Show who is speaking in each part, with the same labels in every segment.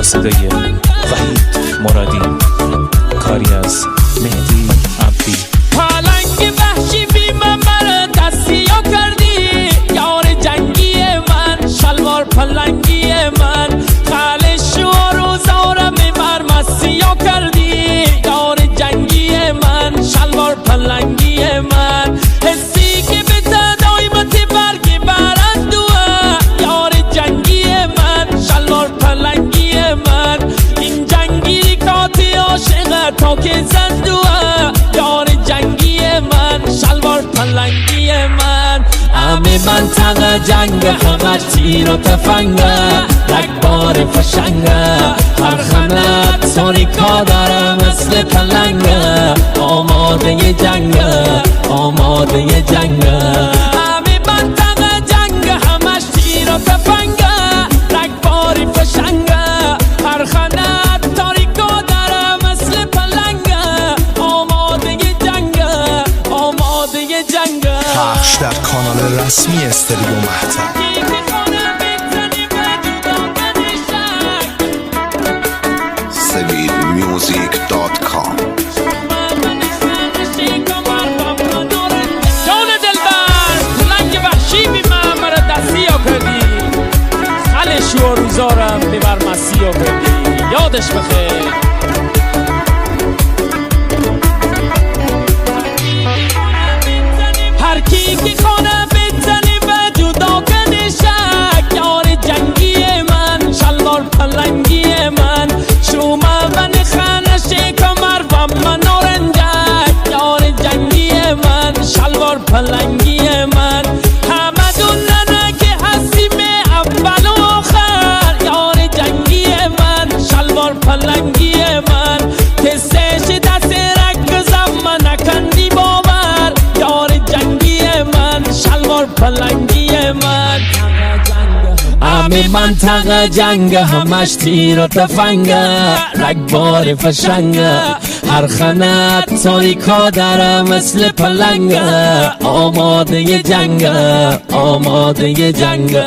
Speaker 1: صدای وحید مرادی، کاری از مهدی عبدی.
Speaker 2: پلنگ وحشی بی من مرا دستیا کردی، یار جنگی من، شلوار پلنگی من، خالش و روزارم مرمسیا کردی، یار جنگی من، شلوار پلنگی من، حسی که به تدایمت برگ برندوه، یار جنگی من، شلوار پلنگی من، این جنگی کاتی عاشق تا که زندوه، یار جنگی من، شلوار پلنگی من. همه منطقه جنگ، همه تیر و تفنگه، رگبار فشنگه، هر خانت ساریکا داره مثل پلنگه، آماده جنگه، آماده جنگه. همه منطقه جنگ، همش تیر و تفنگه، رگبار فشنگه، هر خانت تاریکا داره مثل پلنگه، آماده جنگه، آماده جنگه.
Speaker 3: پخش در کانال رسمی استریو مهتر.
Speaker 4: sevidmusic.com.
Speaker 2: جان دلبر پلنگ وحشی بی من مرا دستیا کردی، خلش و روزارم ببر مسیا کردی، یادش بخیر. هر کی که خانه بزنی به جدا کنی شک، یار جنگی من، شلوار پلنگی من، شومه من خانه کمر و من نارنجک، یار جنگی من، شلوار پلنگی من، همه دوننه که هستیم اول و آخر، یار جنگی من، شلوار پلنگی من، کسش دست رکزم من نکندی باور، یار جنگی من، شلوار پلنگی من. همه منطقه جنگ، همش تیر و تفنگه، رگبار فشنگه، هر خانت تاریکا داره مثل پلنگه، آماده جنگه، آماده جنگه.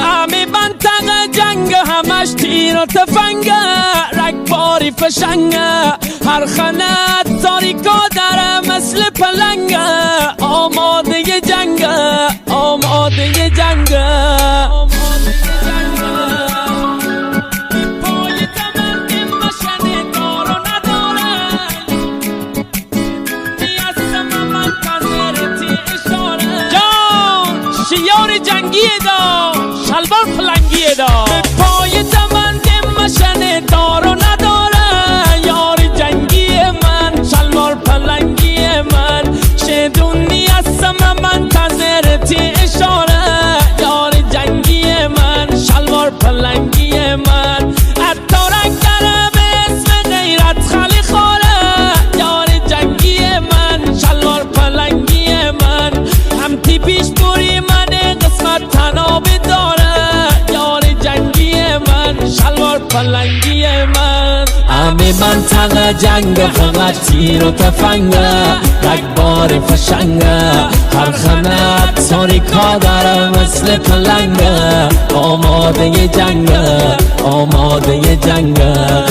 Speaker 2: همه منطقه جنگ، همش تیر و تفنگه، رگباری فشنگه، هر خانت تاریکا داره مثل پلنگه، آماده جنگه، آماده جنگه. یار جنگی دا، شلوار پلنگی دا، پای تمند مشن دار و نداره، یار جنگی من، شلوار پلنگی من، شدونی هستم منتظرتی اشاره، یار جنگی من، شلوار پلنگی من، اتارک داره به اسم غیرت خالی خوره، یار جنگی من، شلوار پلنگی من، همتی پیش بوری من قسمت تناب داره، یار جنگی من، شلوار پلنگی من. همه منطقه جنگ، فقط تیر و تفنگه، رگبار فشنگه، هر خانت ساریکا داره مثل پلنگه، آماده جنگه، آماده جنگه.